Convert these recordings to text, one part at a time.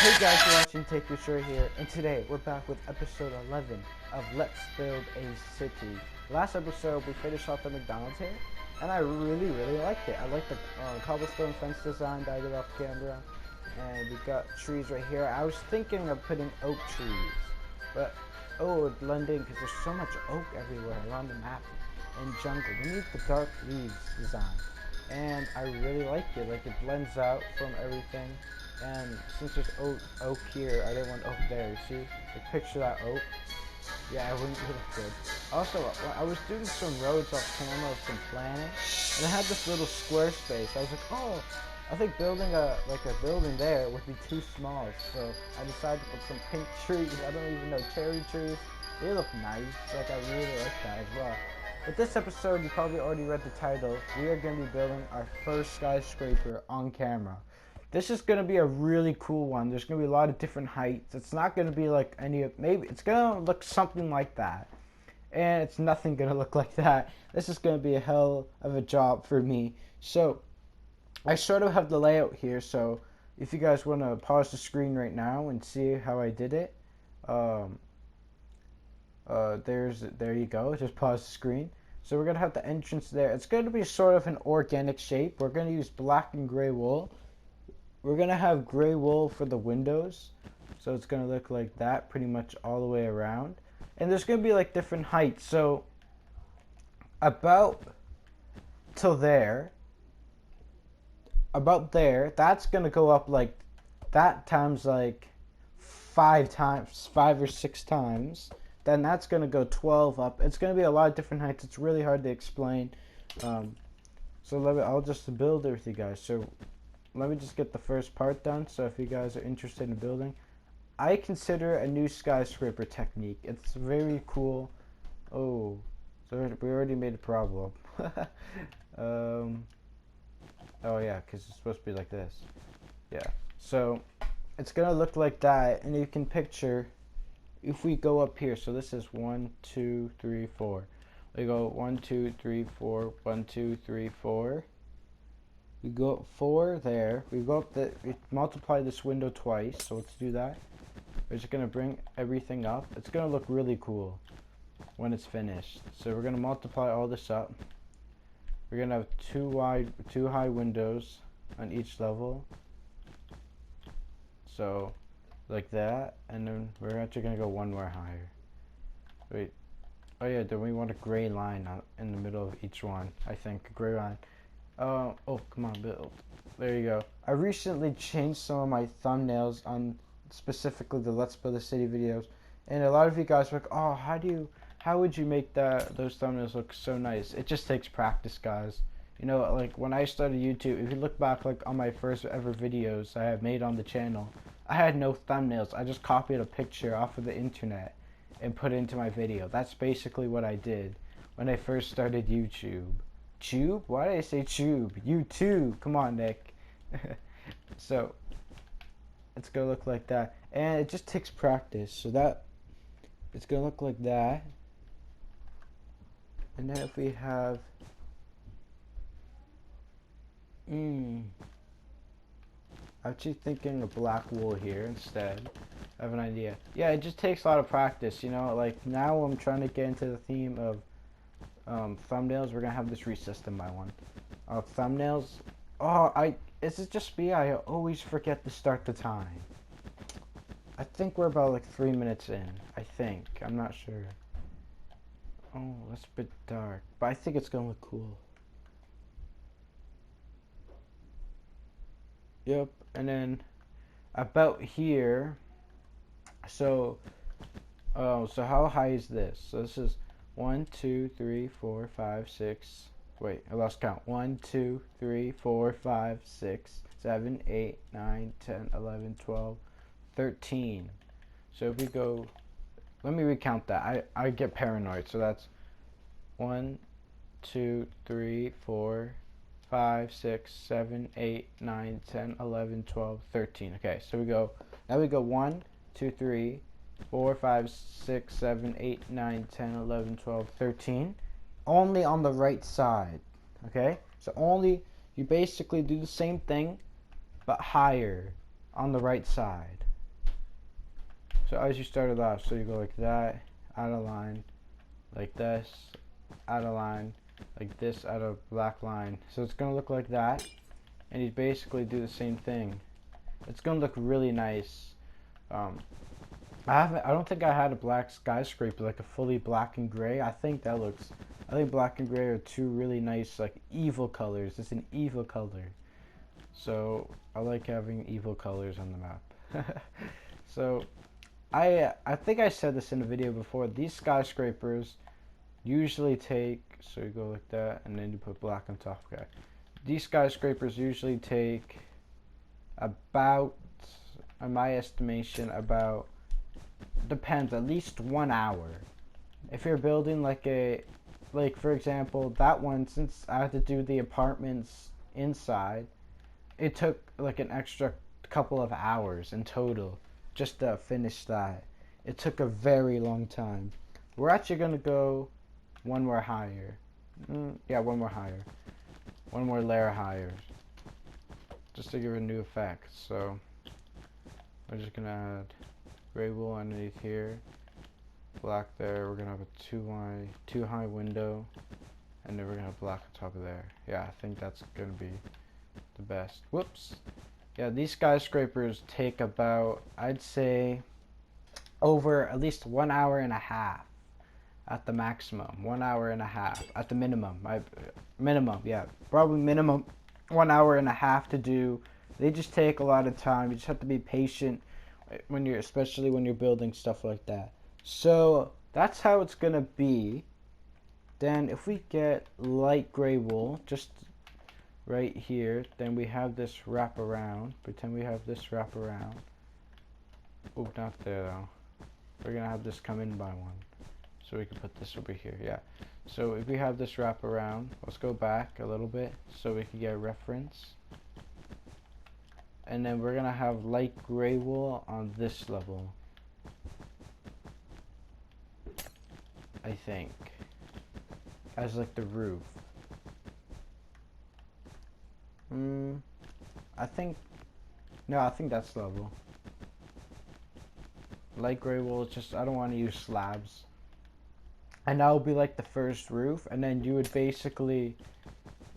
Hey guys, you're watching Take Your Shirt here, and today we're back with episode 11 of Let's Build a City. Last episode we finished off the McDonald's here, and I really liked it. I like the cobblestone fence design that I did off camera, and we got trees right here. I was thinking of putting oak trees, but it would blend in because there's so much oak everywhere around the map and jungle. We need the dark leaves design, and I really like it. Like, it blends out from everything. And since there's oak here, I didn't want oak there. You see? Like, picture that oak. Yeah, it wouldn't look good. Also, I was doing some roads off camera with some planning, and I had this little square space. I was like, oh, I think building a building there would be too small. So I decided to put some pink trees. I don't even know, cherry trees. They look nice. Like, I really like that as well. But this episode, you probably already read the title. We are going to be building our first skyscraper on camera. This is going to be a really cool one. There's going to be a lot of different heights. It's not going to be like maybe it's going to look something like that. And it's nothing going to look like that. This is going to be a hell of a job for me. So, I sort of have the layout here. So, if you guys want to pause the screen right now and see how I did it. There you go. Just pause the screen. So, we're going to have the entrance there. It's going to be sort of an organic shape. We're going to use black and gray wool. We're going to have gray wool for the windows, so it's going to look like that pretty much all the way around. And there's going to be like different heights, so about there, that's going to go up like that times like 5 or 6 times. Then that's going to go 12 up. It's going to be a lot of different heights. It's really hard to explain. I'll just build it with you guys. So let me just get the first part done. So if you guys are interested in building, I consider a new skyscraper technique. It's very cool. Oh, so we already made a problem. Oh yeah, because it's supposed to be like this. Yeah, so it's gonna look like that, and you can picture if we go up here. So this is 1, 2, 3, 4. We go 1, 2, 3, 4. 1, 2, 3, 4. We go up 4 there. We go up we multiply this window twice. So let's do that. We're just gonna bring everything up. It's gonna look really cool when it's finished. So we're gonna multiply all this up. We're gonna have two high windows on each level. So like that, and then we're actually gonna go one more higher. Wait. Oh yeah, then we want a gray line in the middle of each one. I think a gray line. Oh, come on, build. There you go. I recently changed some of my thumbnails on specifically the Let's Build a City videos, and a lot of you guys were like, oh, how would you make those thumbnails look so nice? It just takes practice, guys. You know, like when I started YouTube, if you look back like on my first ever videos I have made on the channel, I had no thumbnails. I just copied a picture off of the internet and put it into my video. That's basically what I did when I first started YouTube. Tube? Why did I say tube? YouTube. Come on, Nick. So it's gonna look like that, and it just takes practice. So that it's gonna look like that, and then if we have I'm actually thinking of black wool here instead. I have an idea. Yeah, it just takes a lot of practice. You know, like now I'm trying to get into the theme of thumbnails. We're gonna have this resystem by one. Thumbnails. Is it just me? I always forget to start the time. I think we're about like 3 minutes in. I think. I'm not sure. Oh, that's a bit dark, but I think it's gonna look cool. Yep, and then about here. So how high is this? So this is 1, 2, 3, 4, 5, 6. Wait, I lost count. 1, 2, 3, 4, 5, 6, 7, 8, 9, 10, 11, 12, 13. So if we go, let me recount that. I get paranoid. So that's 1, 2, 3, 4, 5, 6, 7, 8, 9, 10, 11, 12, 13. Okay, so now we go 1, 2, 3, 4, 5, 6, 7, 8, 9, 10, 11, 12, 13. Only on the right side. Okay? So you basically do the same thing, but higher on the right side. So as you started off, so you go like that, add a line, like this, add a line, like this, add a black line. So it's gonna look like that, and you basically do the same thing. It's gonna look really nice. I don't think I had a black skyscraper, like a fully black and gray. I think black and gray are two really nice, like, evil colors. It's an evil color. So I like having evil colors on the map. So I think I said this in a video before. These skyscrapers usually take, so you go like that, and then you put black on top. Okay. These skyscrapers usually take about, in my estimation, about, depends, at least 1 hour. If you're building like for example, that one, since I had to do the apartments inside, it took like an extra couple of hours in total just to finish that. It took a very long time. We're actually gonna go one more higher. Yeah, one more higher. One more layer higher. Just to give it a new effect. So we're just gonna add gray wool underneath here, black there. We're gonna have a two high window, and then we're gonna have black on top of there. Yeah, I think that's gonna be the best. Whoops. Yeah, these skyscrapers take about, I'd say, over at least 1 hour and a half at the maximum. 1 hour and a half at the minimum. Minimum, yeah, probably minimum 1 hour and a half to do. They just take a lot of time. You just have to be patient when especially when you're building stuff like that. So that's how it's gonna be. Then if we get light gray wool just right here, then we have this wrap around. Pretend we have this wrap around. Oh, not there though. We're gonna have this come in by one, so we can put this over here. Yeah, so if we have this wrap around, let's go back a little bit so we can get a reference. And then we're gonna have light gray wool on this level, I think, as like the roof. I think that's level. Light gray wool is just, I don't want to use slabs. And that would be like the first roof, and then you would basically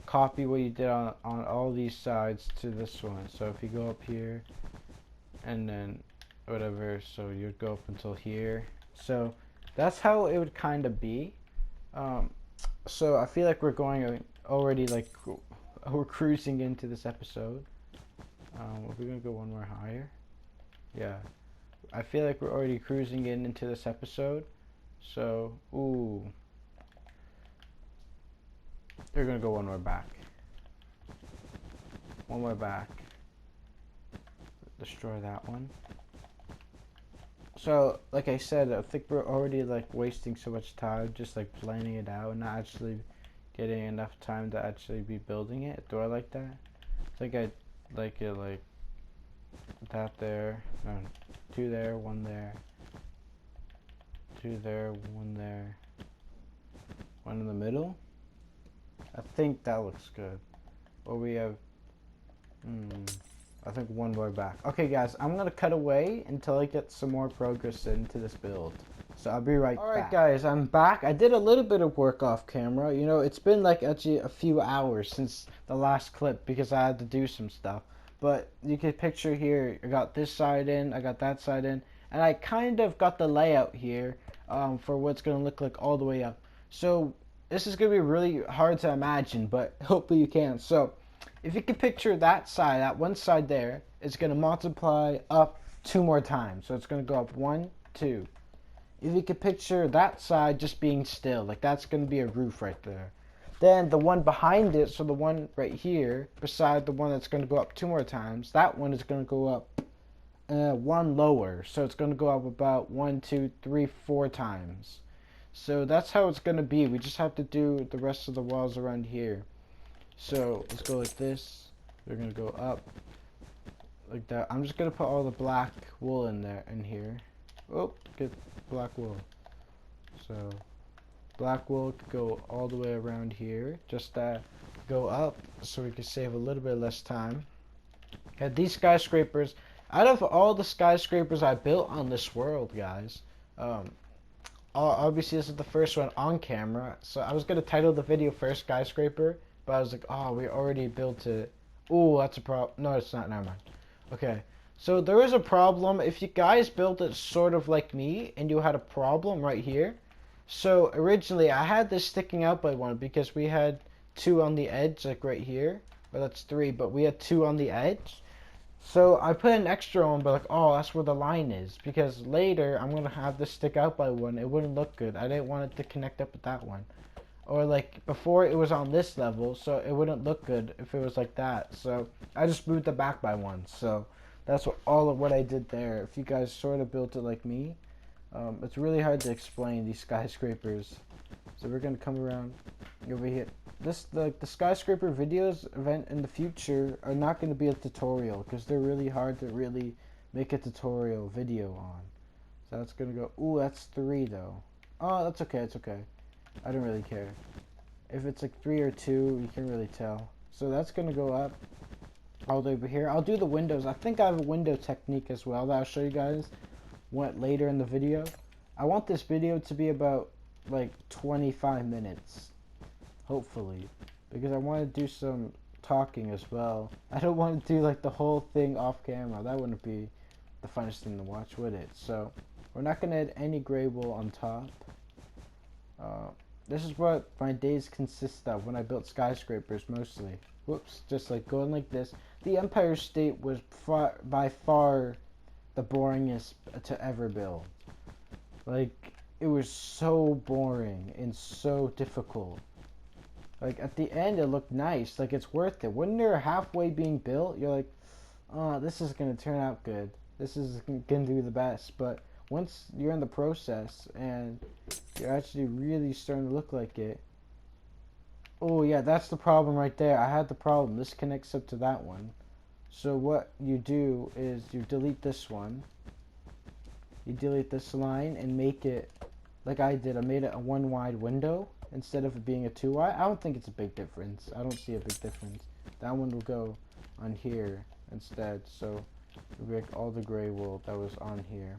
copy what you did on all these sides to this one. So if you go up here and then whatever, so you'd go up until here. So that's how it would kind of be. So I feel like we're going already, like, we're cruising into this episode. We're gonna go one more higher. Yeah, I feel like we're already cruising into this episode. So, ooh, they're gonna go one more back. One more back. Destroy that one. So, like I said, I think we're already like wasting so much time just like planning it out and not actually getting enough time to actually be building it. Do I like that? I think I like it like that there. No, two there, one there. Two there, one there. One in the middle. I think that looks good. Or we have, I think one more back. Okay guys, I'm gonna cut away until I get some more progress into this build. So I'll be right back. Alright guys, I'm back. I did a little bit of work off camera. You know, it's been like actually a few hours since the last clip because I had to do some stuff. But you can picture here, I got this side in, I got that side in, and I kind of got the layout here for what's gonna look like all the way up. So this is gonna be really hard to imagine, but hopefully you can. So if you can picture that side, that one side there, it's gonna multiply up 2 more times. So it's gonna go up 1, 2. If you could picture that side just being still, like that's going to be a roof right there. Then the one behind it, so the one right here, beside the one that's going to go up 2 more times, that one is going to go up 1 lower. So it's going to go up about 1, 2, 3, 4 times. So that's how it's going to be. We just have to do the rest of the walls around here. So let's go like this. We're going to go up like that. I'm just going to put all the black wool in here. Oh, get black wool. So black wool could go all the way around here, just go up so we can save a little bit less time. Yeah, these skyscrapers, Out of all the skyscrapers I built on this world, guys, obviously this is the first one on camera. So I was gonna title the video first skyscraper, but I was like, oh, we already built it. Oh, that's a problem. No, it's not. Never mind. Okay. So there is a problem. If you guys built it sort of like me, and you had a problem right here. So originally I had this sticking out by one because we had two on the edge, like right here. Well, that's three, but we had two on the edge. So I put an extra one, but like, oh, that's where the line is. Because later, I'm going to have this stick out by one. It wouldn't look good. I didn't want it to connect up with that one. Or like, before it was on this level, so it wouldn't look good if it was like that. So I just moved it back by one. So that's all of what I did there. If you guys sort of built it like me, it's really hard to explain these skyscrapers. So we're going to come around over here. The skyscraper videos event in the future are not going to be a tutorial because they're really hard to really make a tutorial video on. So that's going to go, ooh, that's 3 though. Oh, that's okay, it's okay. I don't really care. If it's like 3 or 2, you can really tell. So that's going to go up all the way over here. I'll do the windows. I think I have a window technique as well that I'll show you guys later in the video. I want this video to be about like 25 minutes. Hopefully, because I want to do some talking as well. I don't want to do like the whole thing off camera. That wouldn't be the funnest thing to watch, would it? So we're not going to add any gray wool on top. This is what my days consist of when I built skyscrapers mostly. Whoops, just like going like this. The Empire State was by far the boringest to ever build. Like, it was so boring and so difficult. Like, at the end, it looked nice. Like, it's worth it. When you're halfway being built, you're like, oh, this is going to turn out good. This is going to do the best. But once you're in the process and you're actually really starting to look like it. Oh, yeah, that's the problem right there. I had the problem. This connects up to that one. So what you do is you delete this one. You delete this line and make it like I did. I made it a 1 wide window instead of it being a 2 wide. I don't think it's a big difference. I don't see a big difference. That one will go on here instead. So we make all the gray wool that was on here.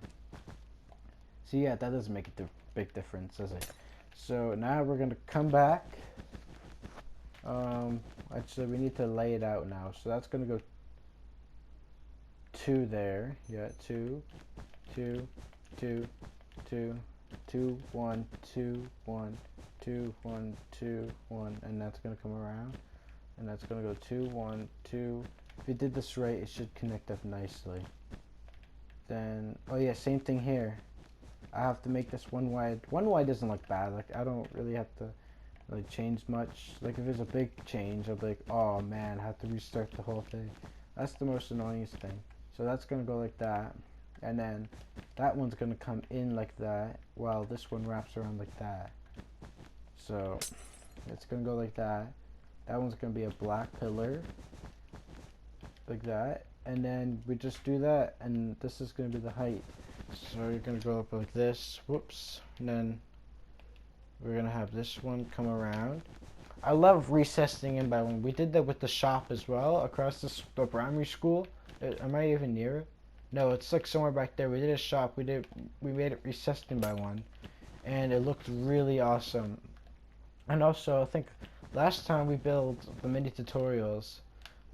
So yeah, that doesn't make a big difference, does it? So now we're gonna come back. Actually, we need to lay it out now. So that's gonna go 2 there. Yeah, 2, 2, 2, 2, 2, 1, 2, 1, 2, 1, 2, 1, and that's gonna come around, and that's gonna go 2, 1, 2. If you did this right, it should connect up nicely. Then, oh yeah, same thing here. I have to make this 1 wide. 1 wide doesn't look bad. Like, I don't really have to like change much. Like, if there's a big change, I'll be like, oh man, I have to restart the whole thing. That's the most annoyingest thing. So that's gonna go like that, and then that one's gonna come in like that, while this one wraps around like that. So it's gonna go like that. That one's gonna be a black pillar, like that, and then we just do that, and this is gonna be the height. So you're gonna go up like this, whoops, and then we're gonna have this one come around. I love recessing in by one. We did that with the shop as well, across the primary school. Am I even near it? No, it's like somewhere back there. We did a shop. We made it recessed in by one, and it looked really awesome. And also, I think last time we built the mini tutorials,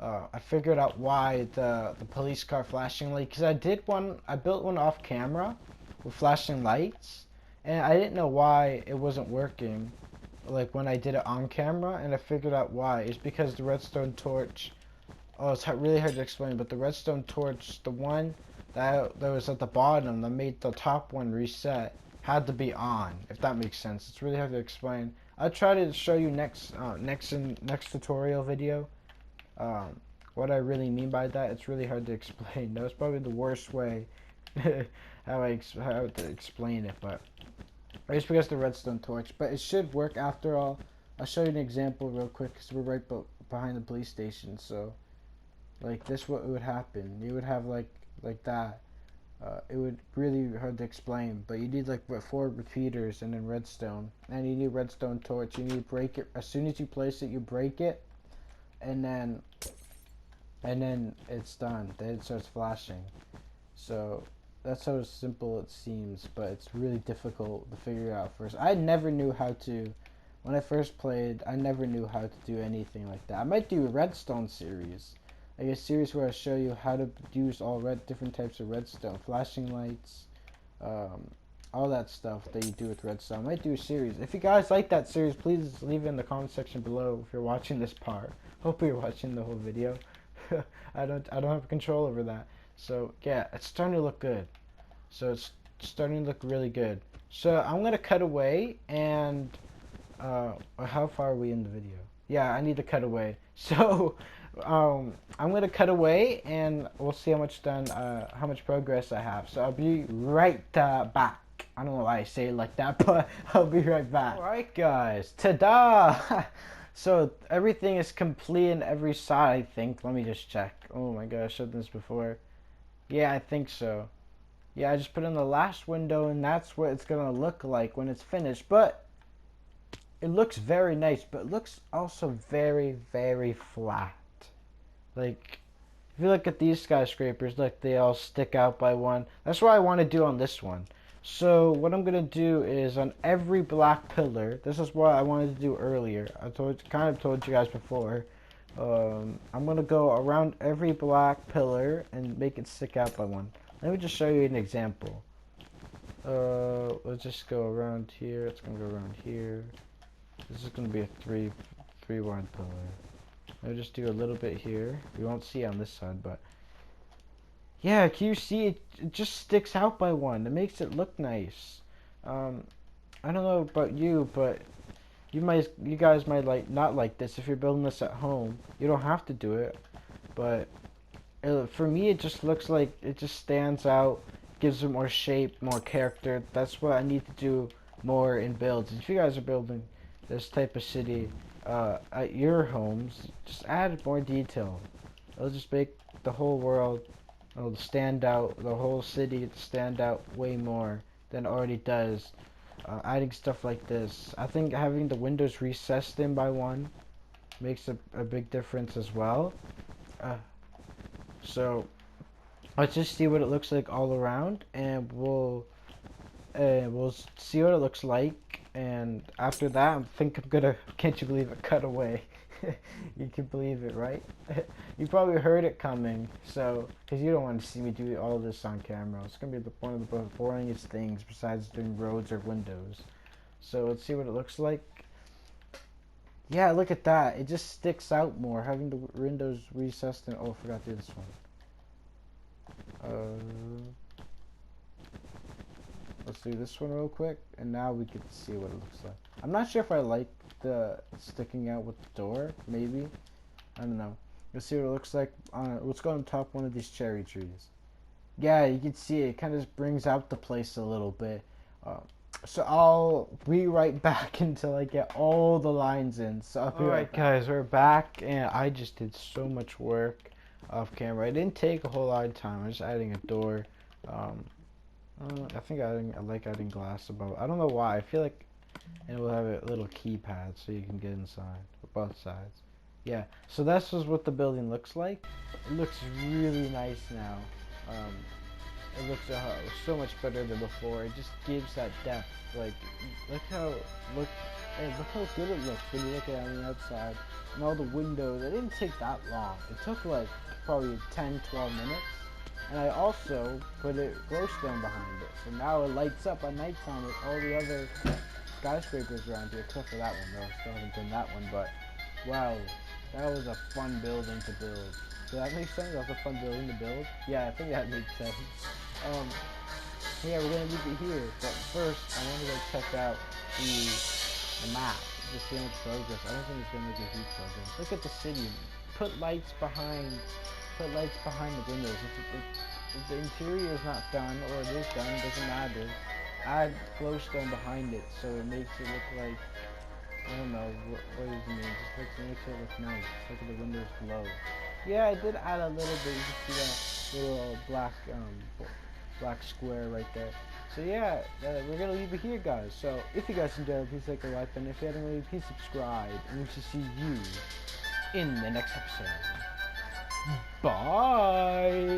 I figured out why the police car flashing light. Because I built one off camera with flashing lights, and I didn't know why it wasn't working. Like when I did it on camera, and I figured out why. It's because the redstone torch. Oh, it's really hard to explain, but the redstone torch, the one that was at the bottom that made the top one reset, had to be on. If that makes sense, it's really hard to explain. I'll try to show you next tutorial video. What I really mean by that. It's really hard to explain. That was probably the worst way how to explain it, but it's because the redstone torch. But it should work after all. I'll show you an example real quick because we're right behind the police station. So, like this, what would happen? You would have like that. It would really hard to explain, but you need like 4 repeaters and then redstone, and you need redstone torch. You need to break it as soon as you place it. You break it, and then and then it's done. Then it starts flashing. So that's how simple it seems, but it's really difficult to figure out first. I never knew how to, when I first played, I never knew how to do anything like that. I might do a redstone series, like a series where I show you how to use all different types of redstone, flashing lights, all that stuff that you do with redstone. I might do a series. If you guys like that series, please leave it in the comment section below if you're watching this part. Hope you're watching the whole video. I don't have control over that. So yeah, it's starting to look good. So it's starting to look really good. So I'm gonna cut away, and how far are we in the video? Yeah, I need to cut away. So I'm gonna cut away, and we'll see how much how much progress I have. So I'll be right back. I don't know why I say it like that, but I'll be right back. Alright guys, ta-da! So everything is complete on every side, I think. Let me just check. Oh my god, I showed this before. Yeah, I think so. Yeah, I just put in the last window, and that's what it's gonna look like when it's finished. But it looks very nice, but it looks also very, very flat. Like, if you look at these skyscrapers, look, they all stick out by one. That's what I want to do on this one. So what I'm gonna do is on every black pillar. This is what I wanted to do earlier. I kind of told you guys before. I'm gonna go around every black pillar and make it stick out by one. Let me just show you an example. Let's just go around here. It's gonna go around here. This is gonna be a three wide pillar. Let me just do a little bit here. You won't see on this side, but yeah, can you see it just sticks out by one. It makes it look nice. I don't know about you, but you guys might not like this if you're building this at home. You don't have to do it, but for me it just looks like it just stands out, gives it more shape, more character. That's what I need to do more in builds. If you guys are building this type of city at your homes, just add more detail. It'll just make the whole world stand out, the whole city to stand out way more than it already does. Adding stuff like this, I think having the windows recessed in by one makes a big difference as well. So let's just see what it looks like all around, and we'll see what it looks like. And after that, I think I'm gonna, can't you believe it, cut away. You can believe it, right? You probably heard it coming, so because you don't want to see me do all this on camera. It's gonna be one of the boringest things besides doing roads or windows. So let's see what it looks like. Yeah, look at that. It just sticks out more having the windows recessed. And oh, I forgot to do this one. Let's do this one real quick, and now we can see what it looks like. I'm not sure if I like the sticking out with the door. Maybe, I don't know. Let's see what it looks like. Let's go on top of one of these cherry trees. Yeah, you can see it kind of brings out the place a little bit. So I'll be right back until I get all the lines in. So I'll be right back. Guys, we're back, and I just did so much work off camera. It didn't take a whole lot of time. I'm just adding a door. I think I like adding glass above. I don't know why. I feel like it will have a little keypad so you can get inside both sides. Yeah, so this is what the building looks like. It looks really nice now. It looks so much better than before. It just gives that depth. Like, look how good it looks when you look at it on the outside. And all the windows. It didn't take that long. It took like probably 10-12 minutes. And I also put a glowstone behind it, so now it lights up at nighttime with all the other skyscrapers around here, except for that one though. Still haven't done that one, but wow, that was a fun building to build. Does that make sense? That was a fun building to build? Yeah, I think that makes sense. Yeah, we're gonna leave it here, but first I want to go check out the map. Just see how much progress. I don't think it's gonna make a huge progress. Look at the city. Put lights behind the windows. If the interior is not done, or it is done, doesn't matter. Add glowstone behind it, so it makes it look like, I don't know, what does it mean? Just makes it look nice. Look at the windows glow. Yeah, I did add a little bit. You can see that little black square right there. So yeah, we're gonna leave it here, guys. So if you guys enjoyed, please like a like, and if you haven't already, please subscribe. And we shall see you in the next episode. Bye.